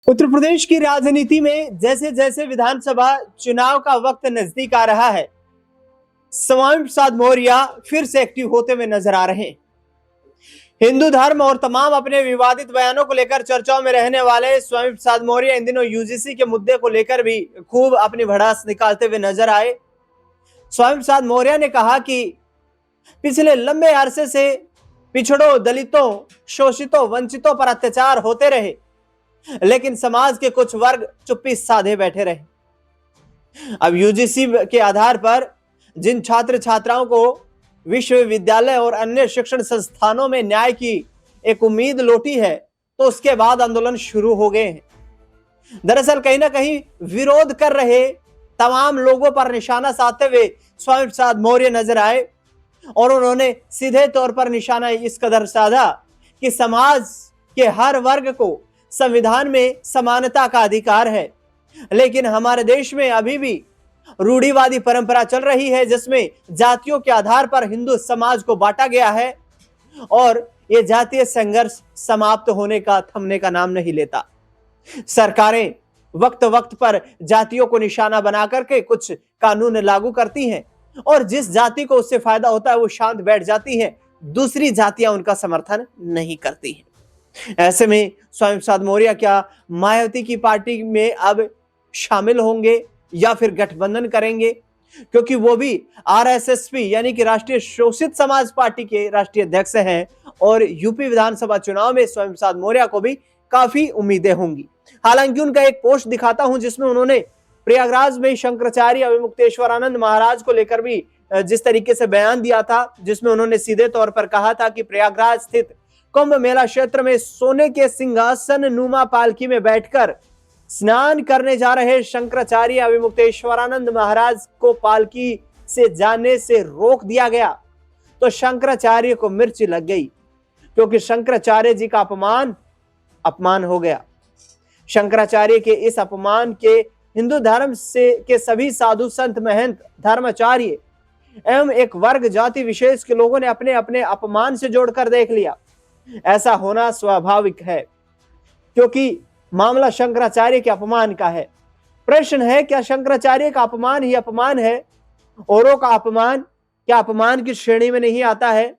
उत्तर प्रदेश की राजनीति में जैसे जैसे विधानसभा चुनाव का वक्त नजदीक आ रहा है, स्वामी प्रसाद मौर्य फिर से एक्टिव होते हुए नजर आ रहे हैं। हिंदू धर्म और तमाम अपने विवादित बयानों को लेकर चर्चाओं में रहने वाले स्वामी प्रसाद मौर्य इन दिनों यूजीसी के मुद्दे को लेकर भी खूब अपनी भड़ास निकालते हुए नजर आए। स्वामी प्रसाद मौर्य ने कहा कि पिछले लंबे अरसे से पिछड़ों, दलितों, शोषितों, वंचितों पर अत्याचार होते रहे, लेकिन समाज के कुछ वर्ग चुप्पी साधे बैठे रहे। अब यूजीसी के आधार पर जिन छात्र छात्राओं को विश्वविद्यालय और अन्य शिक्षण संस्थानों में न्याय की एक उम्मीद लौटी है, तो उसके बाद आंदोलन शुरू हो गए हैं। दरअसल कहीं ना कहीं विरोध कर रहे तमाम लोगों पर निशाना साधते हुए स्वामी प्रसाद मौर्य नजर आए और उन्होंने सीधे तौर पर निशाना इस कदर साधा कि समाज के हर वर्ग को संविधान में समानता का अधिकार है, लेकिन हमारे देश में अभी भी रूढ़िवादी परंपरा चल रही है जिसमें जातियों के आधार पर हिंदू समाज को बांटा गया है और यह जातीय संघर्ष समाप्त होने का, थमने का नाम नहीं लेता। सरकारें वक्त वक्त पर जातियों को निशाना बना करके कुछ कानून लागू करती हैं और जिस जाति को उससे फायदा होता है वो शांत बैठ जाती है, दूसरी जातियां उनका समर्थन नहीं करती हैं। ऐसे में स्वामी प्रसाद मौर्य क्या मायावती की पार्टी में अब शामिल होंगे या फिर गठबंधन करेंगे, क्योंकि वो भी आरएसएसपी यानी कि राष्ट्रीय शोषित समाज पार्टी के राष्ट्रीय अध्यक्ष हैं और यूपी विधानसभा चुनाव में स्वामी प्रसाद मौर्य को भी काफी उम्मीदें होंगी। हालांकि उनका एक पोस्ट दिखाता हूं जिसमें उन्होंने प्रयागराज में शंकराचार्य अभिमुक्तेश्वरानंद महाराज को लेकर भी जिस तरीके से बयान दिया था, जिसमें उन्होंने सीधे तौर पर कहा था कि प्रयागराज स्थित कुंभ मेला क्षेत्र में सोने के सिंहासन नुमा पालकी में बैठकर स्नान करने जा रहे शंकराचार्य अभिमुक्तेश्वरानंद महाराज को पालकी से जाने से रोक दिया गया तो शंकराचार्य को मिर्ची लग गई, क्योंकि शंकराचार्य जी का अपमान हो गया। शंकराचार्य के इस अपमान के हिंदू धर्म से के सभी साधु संत महंत धर्माचार्य एवं एक वर्ग जाति विशेष के लोगों ने अपने अपने अपमान से जोड़कर देख लिया। ऐसा होना स्वाभाविक है क्योंकि मामला शंकराचार्य के अपमान का है। प्रश्न है, क्या शंकराचार्य का अपमान ही अपमान है? औरों का अपमान क्या अपमान की श्रेणी में नहीं आता है?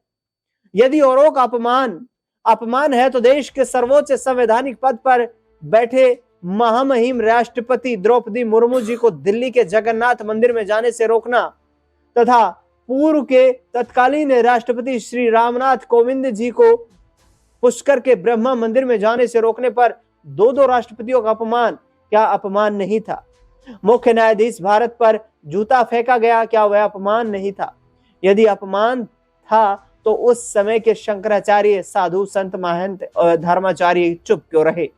यदि औरों का अपमान है तो देश के सर्वोच्च संवैधानिक पद पर बैठे महामहिम राष्ट्रपति द्रौपदी मुर्मू जी को दिल्ली के जगन्नाथ मंदिर में जाने से रोकना तथा पूर्व के तत्कालीन राष्ट्रपति श्री रामनाथ कोविंद जी को पुष्कर के ब्रह्मा मंदिर में जाने से रोकने पर दो राष्ट्रपतियों का अपमान क्या अपमान नहीं था? मुख्य न्यायाधीश भारत पर जूता फेंका गया, क्या वह अपमान नहीं था? यदि अपमान था तो उस समय के शंकराचार्य, साधु संत महंत और धर्माचार्य चुप क्यों रहे?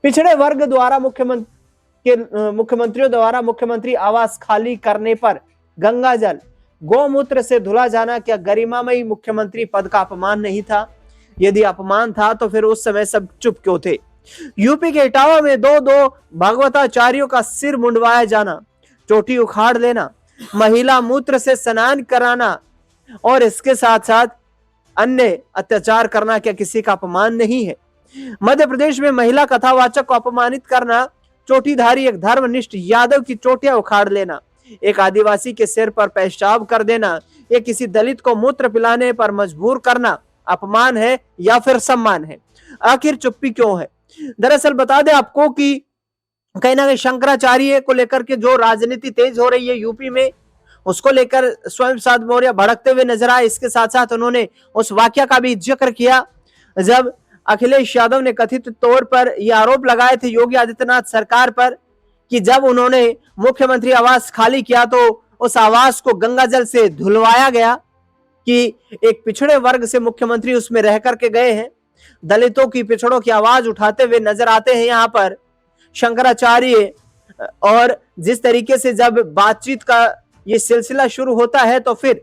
पिछड़े वर्ग द्वारा मुख्यमंत्रियों द्वारा मुख्यमंत्री आवास खाली करने पर गंगाजल गौमूत्र से धुला जाना क्या गरिमामयी मुख्यमंत्री पद का अपमान नहीं था? यदि अपमान था तो फिर उस समय सब चुप क्यों थे? यूपी के इटावा में दो भागवताचार्यों का सिर मुंडवाया जाना, चोटी उखाड़ लेना, महिला मूत्र से स्नान कराना और इसके साथ साथ अन्य अत्याचार करना क्या किसी का अपमान नहीं है? मध्य प्रदेश में महिला कथावाचक को अपमानित करना, चोटीधारी एक धर्मनिष्ठ यादव की चोटियां उखाड़ लेना, एक आदिवासी के सिर पर पेशाब कर देना, या किसी दलित को मूत्र पिलाने पर मजबूर करना अपमान है या फिर सम्मान है? आखिर चुप्पी क्यों है? दरअसल बता दें आपको कि कहीं ना कहीं शंकराचार्य को लेकर के जो राजनीति तेज हो रही है यूपी में, उसको लेकर स्वामी प्रसाद मौर्य भड़कते हुए नजर आए। इसके साथ साथ उन्होंने उस वाकया का भी जिक्र किया जब अखिलेश यादव ने कथित तौर पर यह आरोप लगाए थे योगी आदित्यनाथ सरकार पर कि जब उन्होंने मुख्यमंत्री आवास खाली किया तो उस आवास को गंगाजल से धुलवाया गया कि एक पिछड़े वर्ग से मुख्यमंत्री उसमें रह करके गए हैं। दलितों की, पिछड़ों की आवाज उठाते हुए नजर आते हैं यहाँ पर शंकराचार्य। और जिस तरीके से जब बातचीत का ये सिलसिला शुरू होता है तो फिर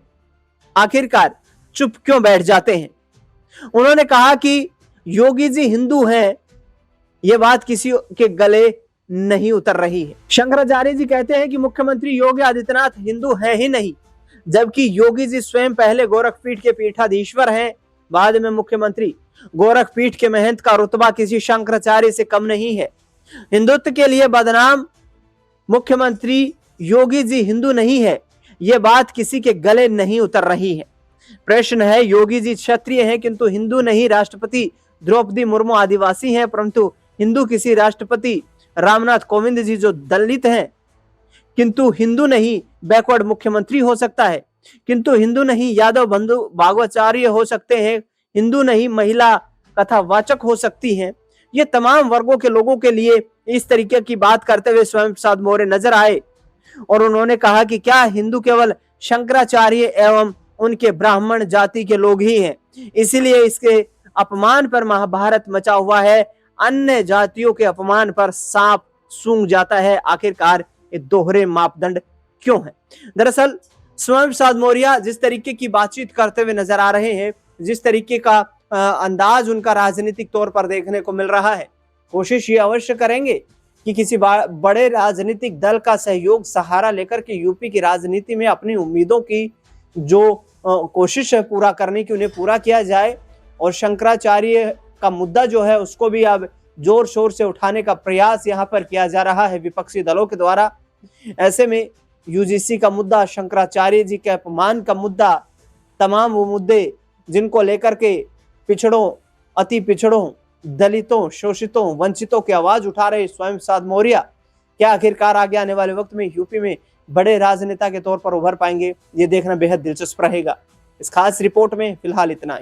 आखिरकार चुप क्यों बैठ जाते हैं? उन्होंने कहा कि योगी जी हिंदू हैं, यह बात किसी के गले नहीं उतर रही है। शंकराचार्य जी कहते हैं कि मुख्यमंत्री योगी आदित्यनाथ हिंदू हैं ही नहीं, जबकि योगी जी स्वयं पहले गोरखपीठ के पीठाधीश्वर हैं, बाद में मुख्यमंत्री गोरखपीठ के महंत का रुतबा किसी शंकराचार्य से कम नहीं है। हिंदुत्व के लिए बदनाम मुख्यमंत्री योगी जी हिंदू नहीं है, यह बात किसी के गले नहीं उतर रही है। प्रश्न है, योगी जी क्षत्रिय हैं किंतु हिंदू नहीं। राष्ट्रपति द्रौपदी मुर्मू आदिवासी हैं परंतु हिंदू किसी। राष्ट्रपति रामनाथ कोविंद जी जो दलित हैं किंतु हिंदू नहीं। बैकवर्ड मुख्यमंत्री हो सकता है किंतु हिंदू नहीं। यादव बंधु भागवताचार्य हो सकते हैं, हिंदू नहीं। महिला कथावाचक हो सकती हैं। ये तमाम वर्गों के लोगों के लिए इस तरीके की बात करते हुए स्वयं प्रसाद मौर्य नजर आए और उन्होंने कहा कि क्या हिंदू केवल शंकराचार्य एवं उनके ब्राह्मण जाति के लोग ही हैं, इसीलिए इसके अपमान पर महाभारत मचा हुआ है। अन्य जातियों के अपमान पर सांप सूंघ जाता है। आखिरकार ये दोहरे मापदंड क्यों है? दरअसल स्वयं प्रसाद मौर्य जिस तरीके की बातचीत करते हुए नजर आ रहे हैं, जिस तरीके का अंदाज उनका राजनीतिक तौर पर देखने को मिल रहा है, कोशिश ये अवश्य करेंगे कि किसी बड़े राजनीतिक दल का सहयोग सहारा लेकर के यूपी की राजनीति में अपनी उम्मीदों की जो कोशिश है पूरा करने की, उन्हें पूरा किया जाए और शंकराचार्य का मुद्दा जो है उसको भी अब जोर शोर से उठाने का प्रयास यहाँ पर किया जा रहा है विपक्षी दलों के द्वारा। ऐसे में यूजीसी का मुद्दा, शंकराचार्य जी के अपमान का मुद्दा, तमाम वो मुद्दे जिनको लेकर के पिछड़ों, अति पिछड़ों, दलितों, शोषितों, वंचितों की आवाज उठा रहे स्वयं प्रसाद मौर्य, क्या आखिरकार आगे आने वाले वक्त में यूपी में बड़े राजनेता के तौर पर उभर पाएंगे? ये देखना बेहद दिलचस्प रहेगा। इस खास रिपोर्ट में फिलहाल इतना ही।